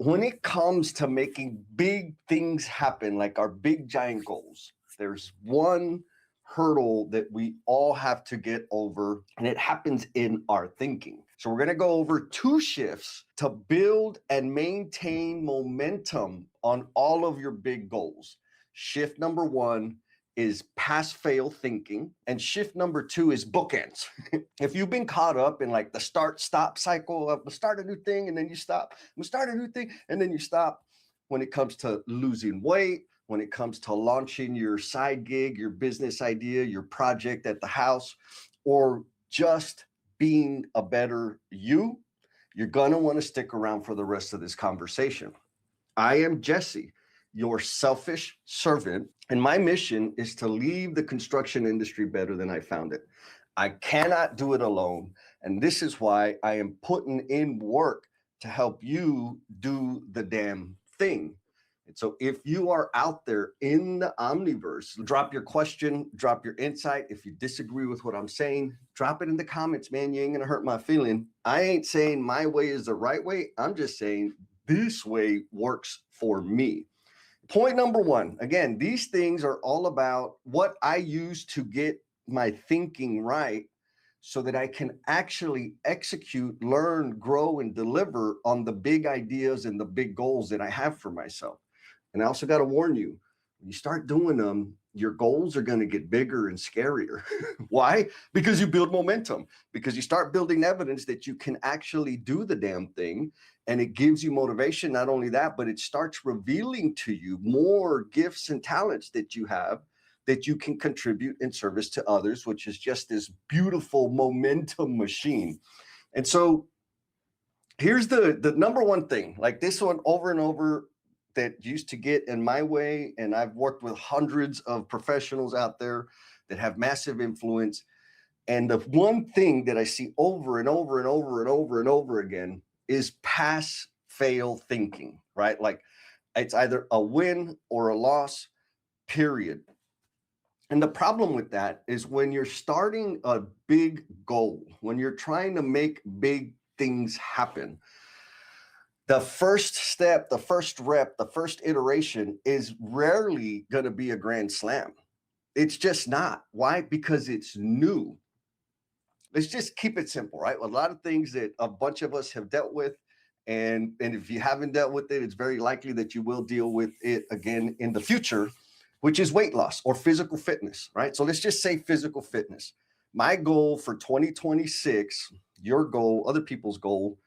when it comes to making big things happen, like our big giant goals, there's one hurdle that we all have to get over, and it happens in our thinking. So, we're going to go over two shifts to build and maintain momentum on all of your big goals. Shift number one is pass fail thinking, and shift number two is bookends. If you've been caught up in like the start stop cycle of start a new thing and then you stop, start a new thing and then you stop, when it comes to losing weight, when it comes to launching your side gig, your business idea, your project at the house, or just being a better you, you're gonna want to stick around for the rest of this conversation. I am Jesse, your selfish servant, and my mission is to leave the construction industry better than I found it. I cannot do it alone, and this is why I am putting in work to help you do the damn thing. And so if you are out there in the omniverse, drop your question, drop your insight. If you disagree with what I'm saying, drop it in the comments, man. You ain't gonna hurt my feeling. I ain't saying my way is the right way. I'm just saying this way works for me. Point number one, again, these things are all about what I use to get my thinking right so that I can actually execute, learn, grow, and deliver on the big ideas and the big goals that I have for myself. And I also got to warn you, when you start doing them, your goals are going to get bigger and scarier. Why? Because you build momentum, because you start building evidence that you can actually do the damn thing. And it gives you motivation. Not only that, but it starts revealing to you more gifts and talents that you have that you can contribute in service to others, which is just this beautiful momentum machine. And so here's the number one thing, like this one over and over, that used to get in my way. And I've worked with hundreds of professionals out there that have massive influence. And the one thing that I see over and over and over and over and over again is pass fail thinking, right? Like it's either a win or a loss, period. And the problem with that is when you're starting a big goal, when you're trying to make big things happen, the first step, the first rep, the first iteration is rarely going to be a grand slam. It's just not. Why? Because it's new. Let's just keep it simple, right? A lot of things that a bunch of us have dealt with. And if you haven't dealt with it, it's very likely that you will deal with it again in the future, which is weight loss or physical fitness, right? So let's just say physical fitness. My goal for 2026, your goal, other people's goal,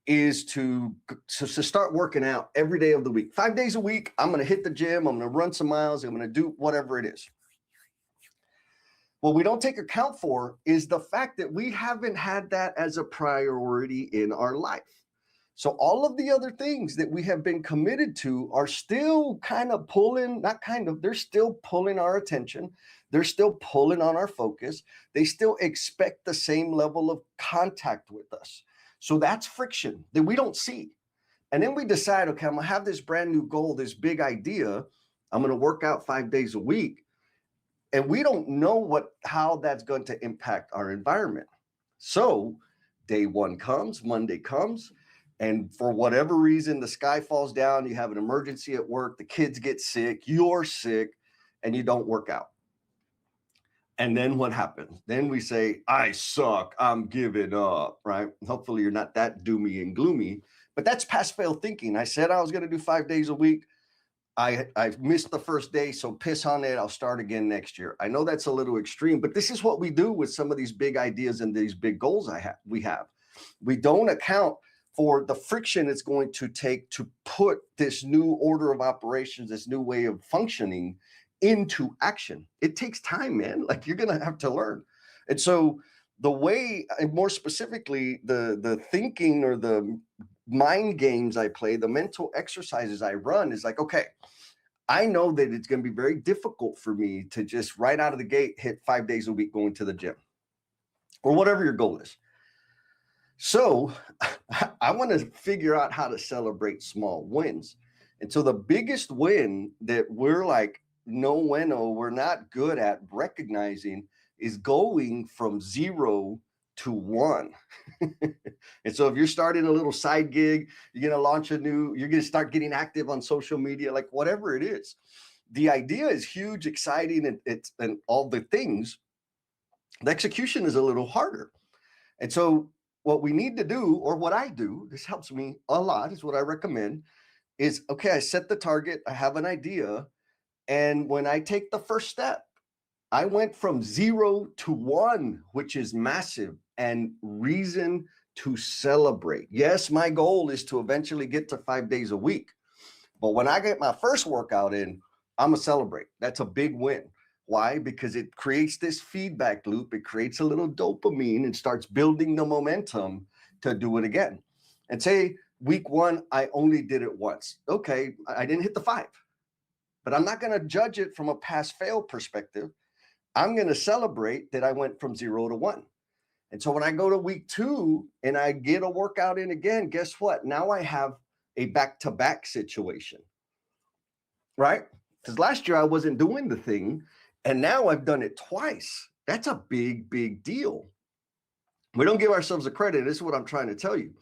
is to start working out every day of the week. 5 days a week, I'm going to hit the gym. I'm going to run some miles. I'm going to do whatever it is. What we don't take account for is the fact that we haven't had that as a priority in our life. So all of the other things that we have been committed to are still kind of pulling, not kind of, they're still pulling our attention. They're still pulling on our focus. They still expect the same level of contact with us. So that's friction that we don't see. And then we decide, okay, I'm going to have this brand new goal, this big idea. I'm going to work out 5 days a week. And we don't know how that's going to impact our environment. So day one comes, Monday comes, and for whatever reason, the sky falls down, you have an emergency at work, the kids get sick, you're sick, and you don't work out. And then what happens? Then we say, I suck, I'm giving up, right? Hopefully you're not that doomy and gloomy, but that's pass fail thinking. I said I was going to do 5 days a week. I missed the first day, so piss on it. I'll start again next year. I know that's a little extreme, but this is what we do with some of these big ideas and these big goals we have. We don't account for the friction it's going to take to put this new order of operations, this new way of functioning into action. It takes time, man. Like you're going to have to learn. And so the way, and more specifically, the thinking or the mind games I play, the mental exercises I run is like, okay, I know that it's going to be very difficult for me to just right out of the gate hit 5 days a week going to the gym or whatever your goal is. So I want to figure out how to celebrate small wins. And so the biggest win that we're like, we're not good at recognizing is going from 0 to 1. And so if you're starting a little side gig, you're going to launch you're going to start getting active on social media, like whatever it is. The idea is huge, exciting, and all the things. The execution is a little harder. And so what we need to do, or what I do, this helps me a lot, is what I recommend, is, okay, I set the target, I have an idea, and when I take the first step, I went from 0 to 1, which is massive, and reason to celebrate. Yes, my goal is to eventually get to 5 days a week. But when I get my first workout in, I'm gonna celebrate. That's a big win. Why? Because it creates this feedback loop. It creates a little dopamine and starts building the momentum to do it again. And say week 1, I only did it once. Okay, I didn't hit the 5, but I'm not gonna judge it from a pass fail perspective. I'm going to celebrate that I went from 0 to 1. And so when I go to week 2 and I get a workout in again, guess what? Now I have a back-to-back situation, right? Because last year I wasn't doing the thing, and now I've done it twice. That's a big, big deal. We don't give ourselves the credit. This is what I'm trying to tell you.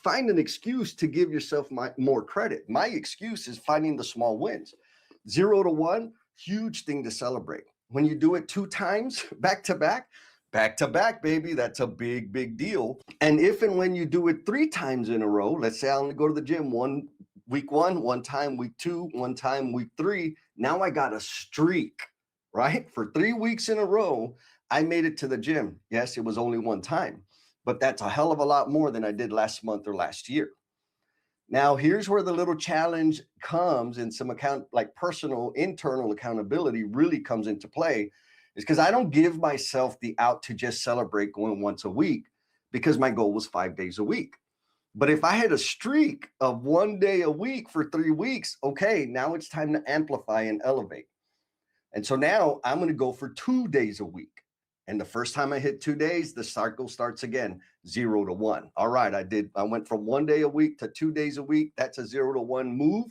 Find an excuse to give yourself more credit. My excuse is finding the small wins. 0 to 1, huge thing to celebrate. When you do it 2 times back to back, baby, that's a big, big deal. And if and when you do it 3 times in a row, let's say I only go to the gym week 1, 1 time, week 2, 1 time, week 3, now I got a streak, right? For 3 weeks in a row, I made it to the gym. Yes, it was only 1 time, but that's a hell of a lot more than I did last month or last year. Now, here's where the little challenge comes, and some personal, internal accountability really comes into play, is because I don't give myself the out to just celebrate going once a week, because my goal was 5 days a week. But if I had a streak of 1 day a week for 3 weeks, okay, now it's time to amplify and elevate. And so now I'm going to go for 2 days a week. And the first time I hit 2 days, the cycle starts again, 0 to 1. All right, I went from 1 day a week to 2 days a week. That's a 0 to 1 move.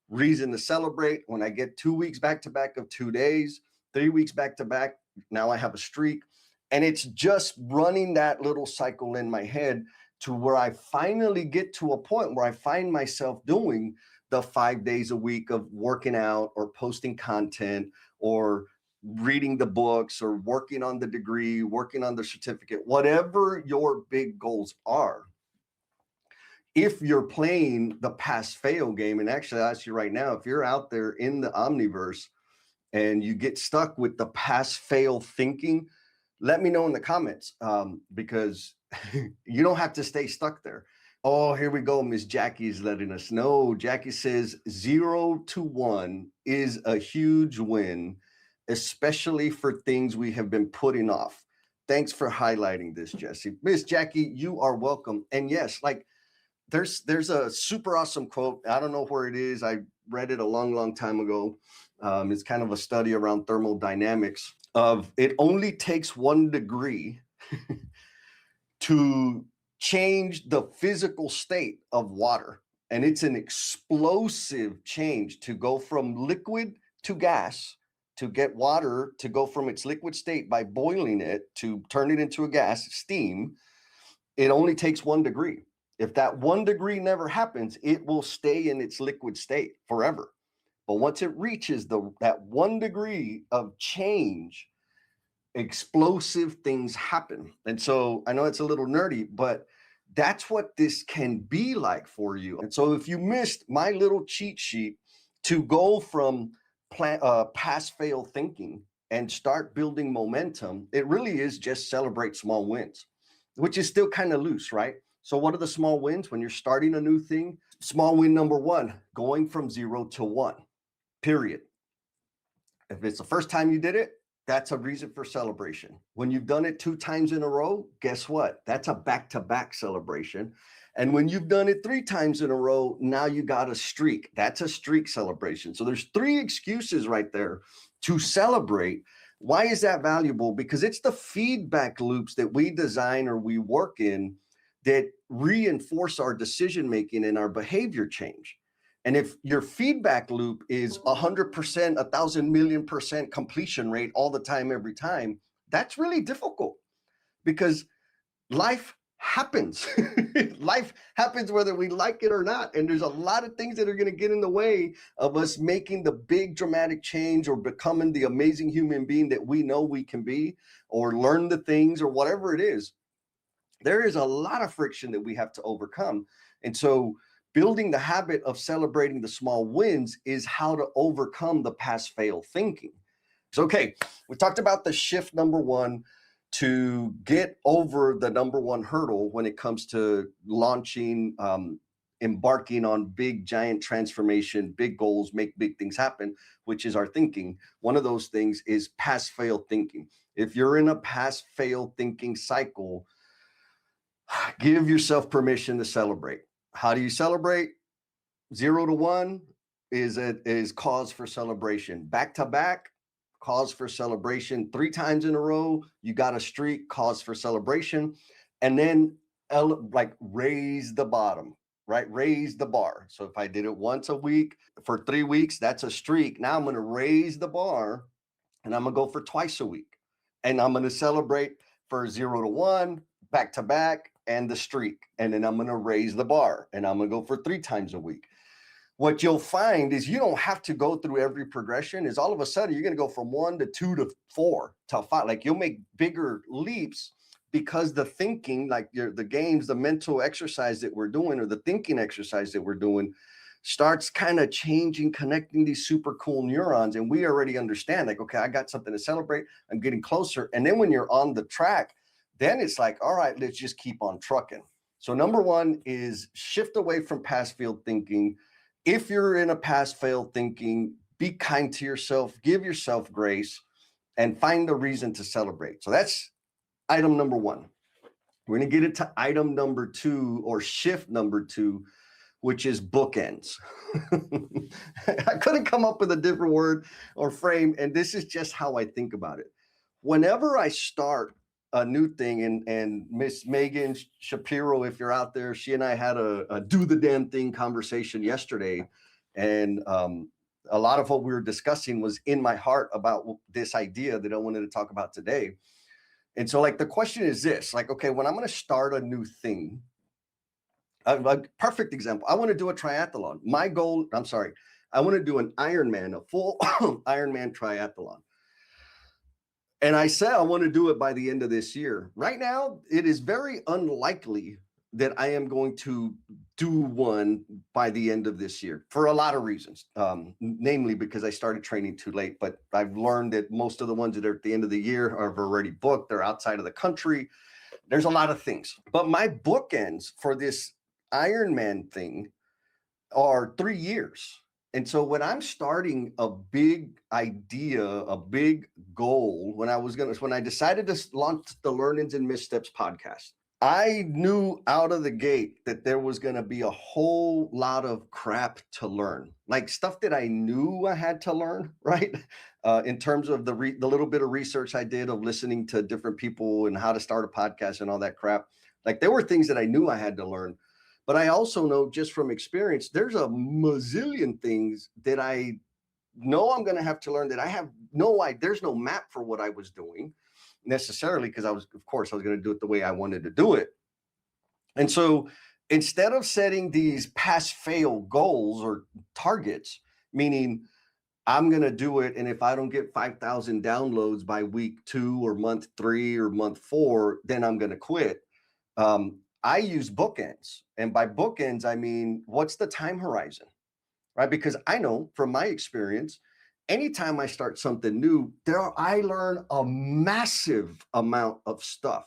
Reason to celebrate. When I get 2 weeks back to back of 2 days, 3 weeks back to back, now I have a streak. And it's just running that little cycle in my head to where I finally get to a point where I find myself doing the 5 days a week of working out or posting content or reading the books or working on the degree, working on the certificate, whatever your big goals are. If you're playing the pass fail game, and actually I ask you right now, if you're out there in the omniverse and you get stuck with the pass fail thinking, let me know in the comments, because you don't have to stay stuck there. Oh, here we go. Miss Jackie's letting us know. Jackie says 0 to 1 is a huge win, especially for things we have been putting off. Thanks for highlighting this, Jesse. Miss Jackie, you are welcome. And yes, like there's a super awesome quote. I don't know where it is. I read it a long time ago. It's kind of a study around thermodynamics of it only takes 1 degree to change the physical state of water. And it's an explosive change to go from liquid to gas, to get water to go from its liquid state by boiling it to turn it into a gas, steam. It only takes 1 degree. If that 1 degree never happens, it will stay in its liquid state forever. But once it reaches that 1 degree of change, explosive things happen. And so I know it's a little nerdy, but that's what this can be like for you. And so if you missed my little cheat sheet to go from pass fail thinking and start building momentum, it really is just celebrate small wins, which is still kind of loose, right? So what are the small wins when you're starting a new thing? Small win number 1, going from 0 to 1, period. If it's the first time you did it, that's a reason for celebration. When you've done it 2 times in a row, guess what? That's a back-to-back celebration. And when you've done it 3 times in a row, now you got a streak. That's a streak celebration. So there's 3 excuses right there to celebrate. Why is that valuable? Because it's the feedback loops that we design or we work in that reinforce our decision-making and our behavior change. And if your feedback loop is 100%, 1,000,000,000% completion rate all the time, every time, that's really difficult, because life happens. Life happens whether we like it or not. And there's a lot of things that are going to get in the way of us making the big dramatic change or becoming the amazing human being that we know we can be, or learn the things or whatever it is. There is a lot of friction that we have to overcome. And so building the habit of celebrating the small wins is how to overcome the pass fail thinking. So, okay, we talked about the shift number one to get over the number one hurdle when it comes to launching, embarking on big, giant transformation, big goals, make big things happen, which is our thinking. One of those things is pass fail thinking. If you're in a pass fail thinking cycle, give yourself permission to celebrate. How do you celebrate? 0 to 1 is cause for celebration. Back to back, cause for celebration. 3 times in a row, you got a streak, cause for celebration. And then like raise the bottom, right? Raise the bar. So if I did it once a week for 3 weeks, that's a streak. Now I'm going to raise the bar and I'm going to go for twice a week. And I'm going to celebrate for 0 to 1, back to back, and the streak. And then I'm going to raise the bar and I'm going to go for 3 times a week. What you'll find is you don't have to go through every progression. Is all of a sudden you're going to go from 1 to 2 to 4 to 5. Like you'll make bigger leaps because the thinking, like the games, the mental exercise that we're doing, or the thinking exercise that we're doing, starts kind of changing, connecting these super cool neurons. And we already understand, like, okay, I got something to celebrate. I'm getting closer. And then when you're on the track, then it's like, all right, let's just keep on trucking. So number one is shift away from pass fail thinking. If you're in a pass fail thinking, be kind to yourself, give yourself grace, and find a reason to celebrate. So that's item number one. We're going to get into item number two, or shift number two, which is bookends. I couldn't come up with a different word or frame, and this is just how I think about it. Whenever I start a new thing, and Miss Megan Shapiro, if you're out there, she and I had a do the damn thing conversation yesterday, and a lot of what we were discussing was in my heart about this idea that I wanted to talk about today. And so, like, the question is this, like, okay, when I'm going to start a new thing, a perfect example, I want to do a triathlon. My goal, I want to do an Ironman, a full Ironman triathlon. And I said I want to do it by the end of this year. Right now, it is very unlikely that I am going to do one by the end of this year for a lot of reasons, namely because I started training too late. But I've learned that most of the ones that are at the end of the year are already booked. They're outside of the country. There's a lot of things. But my bookends for this Ironman thing are 3 years. And so when I'm starting a big idea, a big goal, when I decided to launch the Learnings and Missteps podcast, I knew out of the gate that there was going to be a whole lot of crap to learn, like stuff that I knew I had to learn, right? In terms of the little bit of research I did of listening to different people and how to start a podcast and all that crap. Like there were things that I knew I had to learn. But I also know just from experience, there's a mazillion things that I know I'm going to have to learn that I have there's no map for what I was doing necessarily, because I was going to do it the way I wanted to do it. And so instead of setting these pass fail goals or targets, meaning I'm going to do it, and if I don't get 5,000 downloads by week 2 or month 3 or month 4, then I'm going to quit. I use bookends. And by bookends, I mean, what's the time horizon, right? Because I know from my experience, anytime I start something new, I learn a massive amount of stuff.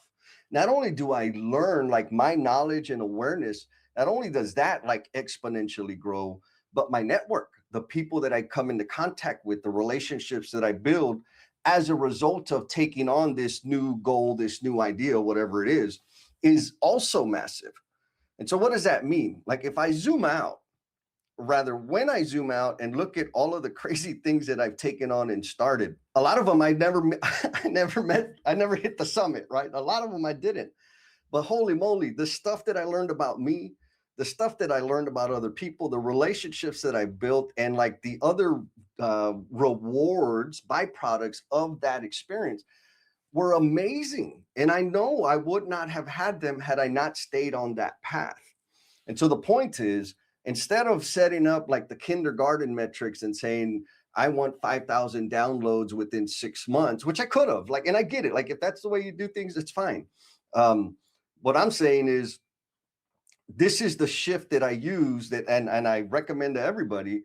Not only do I learn, like, my knowledge and awareness, not only does that like exponentially grow, but my network, the people that I come into contact with, the relationships that I build as a result of taking on this new goal, this new idea, whatever it is also massive. And so what does that mean? Like when I zoom out and look at all of the crazy things that I've taken on and started, a lot of them I never hit the summit, right? A lot of them I didn't. But holy moly, the stuff that I learned about me, the stuff that I learned about other people, the relationships that I built, and like the other rewards, byproducts of that experience were amazing. And I know I would not have had them had I not stayed on that path. And so the point is, instead of setting up like the kindergarten metrics and saying, I want 5,000 downloads within 6 months, which I could have, like, and I get it. Like, if that's the way you do things, it's fine. What I'm saying is, this is the shift that I use that, and I recommend to everybody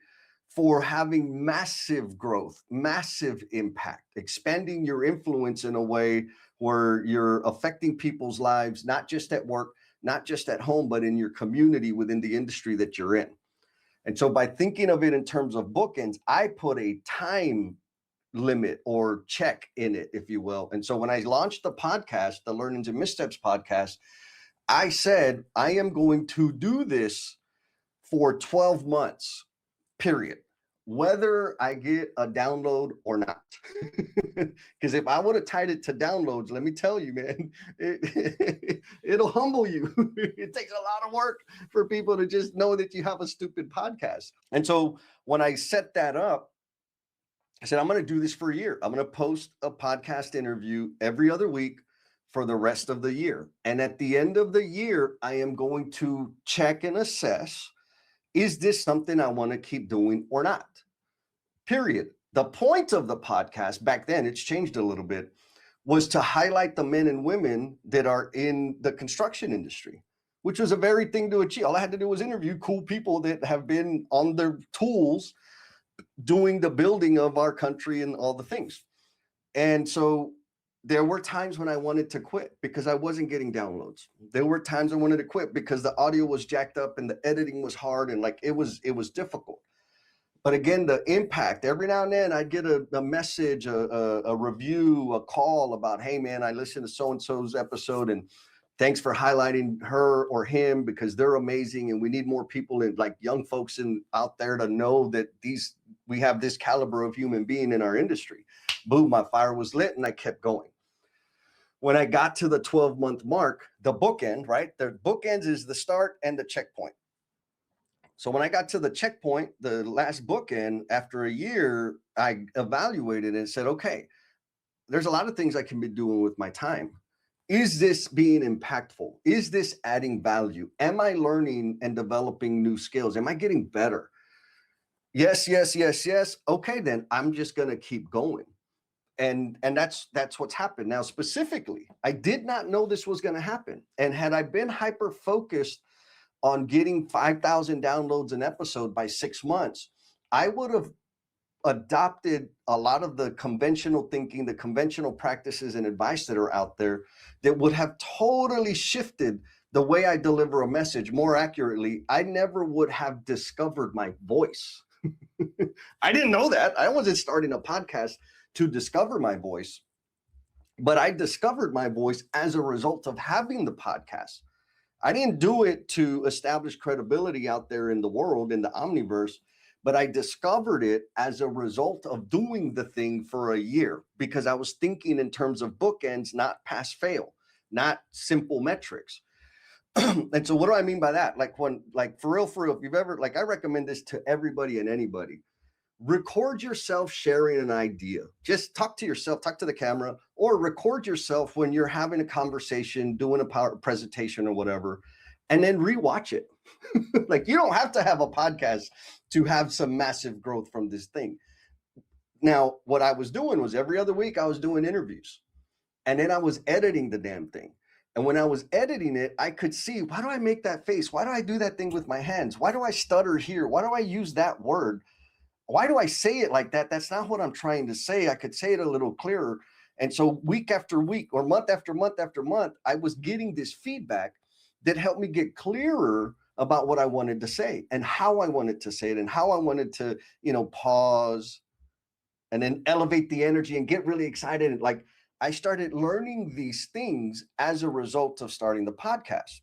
for having massive growth, massive impact, expanding your influence in a way where you're affecting people's lives, not just at work, not just at home, but in your community within the industry that you're in. And so by thinking of it in terms of bookends, I put a time limit or check in it, if you will. And so when I launched the podcast, the Learnings and Missteps podcast, I said, I am going to do this for 12 months, period, whether I get a download or not. Because if I would have tied it to downloads, let me tell you, man, it'll humble you. It takes a lot of work for people to just know that you have a stupid podcast. And so when I set that up, I said, I'm going to do this for a year. I'm going to post a podcast interview every other week for the rest of the year. And at the end of the year, I am going to check and assess, is this something I want to keep doing or not? Period. The point of the podcast back then, it's changed a little bit, was to highlight the men and women that are in the construction industry, which was a very thing to achieve. All I had to do was interview cool people that have been on their tools doing the building of our country and all the things. And so there were times when I wanted to quit because I wasn't getting downloads. There were times I wanted to quit because the audio was jacked up and the editing was hard and like it was difficult. But again, the impact, every now and then I'd get a message, a review, a call about, hey man, I listened to so-and-so's episode and thanks for highlighting her or him because they're amazing. And we need more people and like young folks out there to know that we have this caliber of human being in our industry. Boom, my fire was lit and I kept going. When I got to the 12-month mark, the bookend, right? The bookends is the start and the checkpoint. So when I got to the checkpoint, the last bookend, after a year, I evaluated and said, okay, there's a lot of things I can be doing with my time. Is this being impactful? Is this adding value? Am I learning and developing new skills? Am I getting better? Yes, yes, yes, yes. Okay, then I'm just going to keep going. And that's what's happened. Now, specifically, I did not know this was going to happen. And had I been hyper focused on getting 5,000 downloads an episode by 6 months, I would have adopted a lot of the conventional thinking, the conventional practices and advice that are out there that would have totally shifted the way I deliver a message. More accurately, I never would have discovered my voice. I didn't know that. I wasn't starting a podcast to discover my voice, but I discovered my voice as a result of having the podcast. I didn't do it to establish credibility out there in the world, in the omniverse, but I discovered it as a result of doing the thing for a year because I was thinking in terms of bookends, not pass fail, not simple metrics. And so what do I mean by that? Like for real, if you've ever, like I recommend this to everybody and anybody. Record yourself sharing an idea. Just talk to yourself, talk to the camera, or record yourself when you're having a conversation, doing a power presentation or whatever, and then rewatch it. Like you don't have to have a podcast to have some massive growth from this thing. Now, what I was doing was every other week I was doing interviews and then I was editing the damn thing. And when I was editing it, I could see, why do I make that face? Why do I do that thing with my hands? Why do I stutter here? Why do I use that word? Why do I say it like that? That's not what I'm trying to say. I could say it a little clearer. And so week after week or month after month after month, I was getting this feedback that helped me get clearer about what I wanted to say and how I wanted to say it and how I wanted to, pause and then elevate the energy and get really excited. Like I started learning these things as a result of starting the podcast.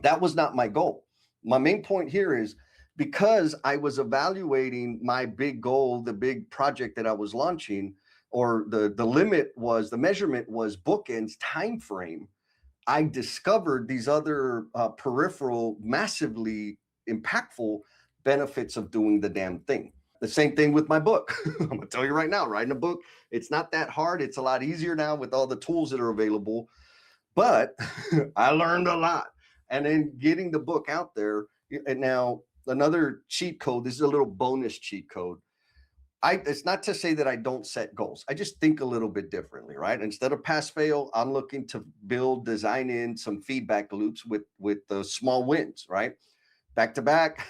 That was not my goal. My main point here is because I was evaluating my big goal, the big project that I was launching, or the measurement was bookends time frame. I discovered these other peripheral, massively impactful benefits of doing the damn thing. The same thing with my book. I'm gonna tell you right now, writing a book, it's not that hard. It's a lot easier now with all the tools that are available. But I learned a lot. And then getting the book out there. And now another cheat code, this is a little bonus cheat code. It's not to say that I don't set goals. I just think a little bit differently, right? Instead of pass fail, I'm looking to design in some feedback loops with the small wins, right? Back to back,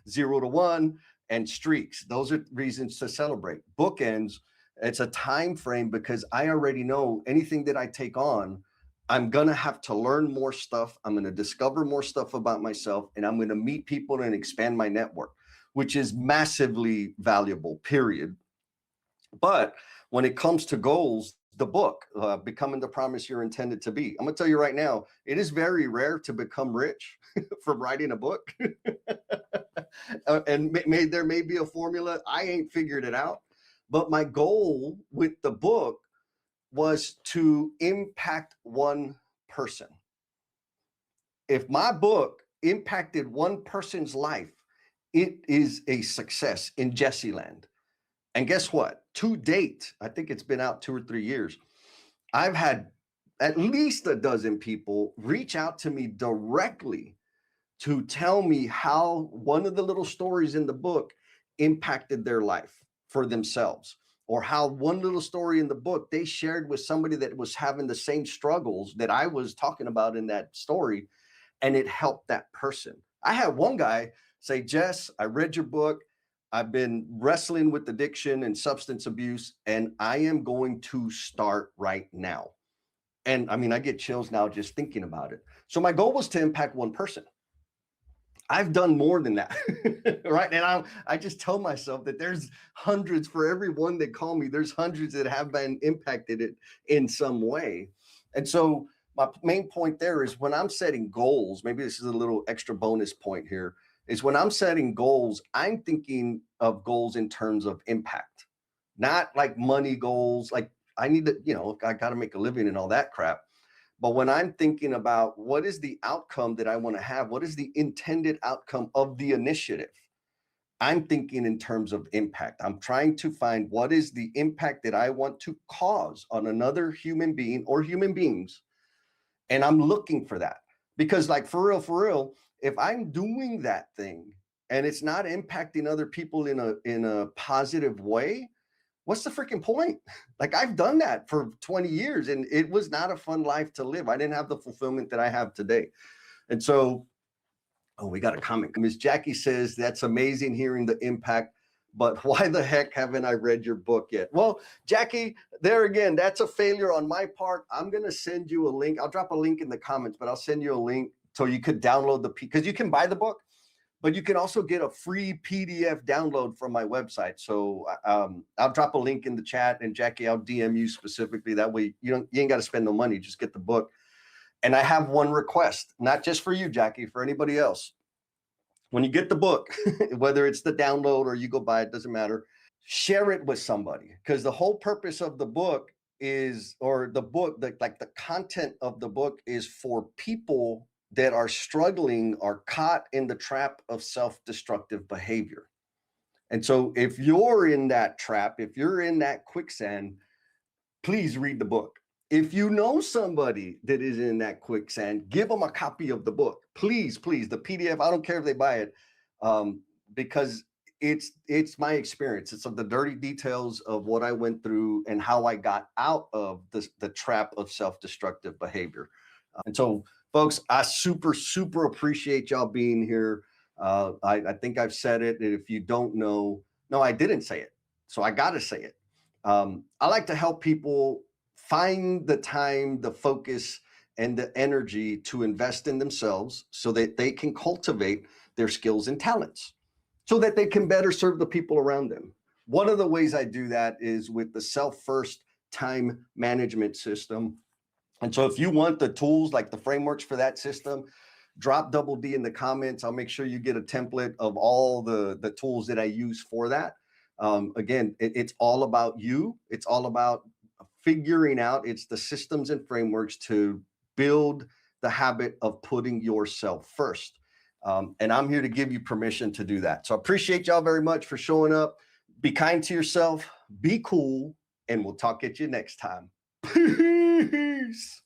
0 to 1, and streaks. Those are reasons to celebrate. Bookends, it's a time frame because I already know anything that I take on, I'm gonna have to learn more stuff. I'm gonna discover more stuff about myself, and I'm gonna meet people and expand my network, which is massively valuable, period. But when it comes to goals, the book, Becoming the Promise You're Intended to Be, I'm gonna tell you right now, it is very rare to become rich from writing a book. And there may be a formula. I ain't figured it out. But my goal with the book was to impact one person. If my book impacted one person's life, it is a success in Jesse land. And guess what? To date, I think it's been out 2 or 3 years. I've had at least a dozen people reach out to me directly to tell me how one of the little stories in the book impacted their life for themselves, or how one little story in the book they shared with somebody that was having the same struggles that I was talking about in that story, and it helped that person. I had one guy say, Jess, I read your book. I've been wrestling with addiction and substance abuse, and I am going to start right now. And I mean, I get chills now just thinking about it. So my goal was to impact one person. I've done more than that, right? And I just tell myself that there's hundreds for every one that call me. There's hundreds that have been impacted it in some way. And so my main point there is when I'm setting goals, maybe this is a little extra bonus point here, is when I'm setting goals, I'm thinking of goals in terms of impact, not like money goals. Like I need to, I got to make a living and all that crap. But when I'm thinking about what is the outcome that I want to have, what is the intended outcome of the initiative, I'm thinking in terms of impact. I'm trying to find what is the impact that I want to cause on another human being or human beings. And I'm looking for that because like for real, if I'm doing that thing and it's not impacting other people in a positive way, what's the freaking point? Like I've done that for 20 years and it was not a fun life to live. I didn't have the fulfillment that I have today. And so, we got a comment. Miss Jackie says, that's amazing hearing the impact, but why the heck haven't I read your book yet? Well, Jackie, there again, that's a failure on my part. I'm going to send you a link. I'll drop a link in the comments, but I'll send you a link so you could download because you can buy the book, but you can also get a free PDF download from my website. So I'll drop a link in the chat, and Jackie, I'll DM you specifically. That way you ain't got to spend no money, just get the book. And I have one request, not just for you, Jackie, for anybody else. When you get the book, whether it's the download or you go buy it, doesn't matter, share it with somebody, because the whole purpose of the book is, or the book, like the content of the book is for people that are struggling or caught in the trap of self-destructive behavior. And so if you're in that trap, if you're in that quicksand, please read the book. If you know somebody that is in that quicksand, give them a copy of the book. Please, the PDF, I don't care if they buy it, because it's my experience. It's of the dirty details of what I went through and how I got out of the trap of self-destructive behavior. And so, folks, I super appreciate y'all being here. I think I've said it. And if you don't know, no, I didn't say it. So I got to say it. I like to help people find the time, the focus, and the energy to invest in themselves so that they can cultivate their skills and talents so that they can better serve the people around them. One of the ways I do that is with the self-first time management system. And so if you want the tools, like the frameworks for that system, drop double D in the comments. I'll make sure you get a template of all the tools that I use for that. Again, it's all about you. It's all about figuring out, it's the systems and frameworks to build the habit of putting yourself first. And I'm here to give you permission to do that. So I appreciate y'all very much for showing up. Be kind to yourself, be cool, and we'll talk at you next time. Peace.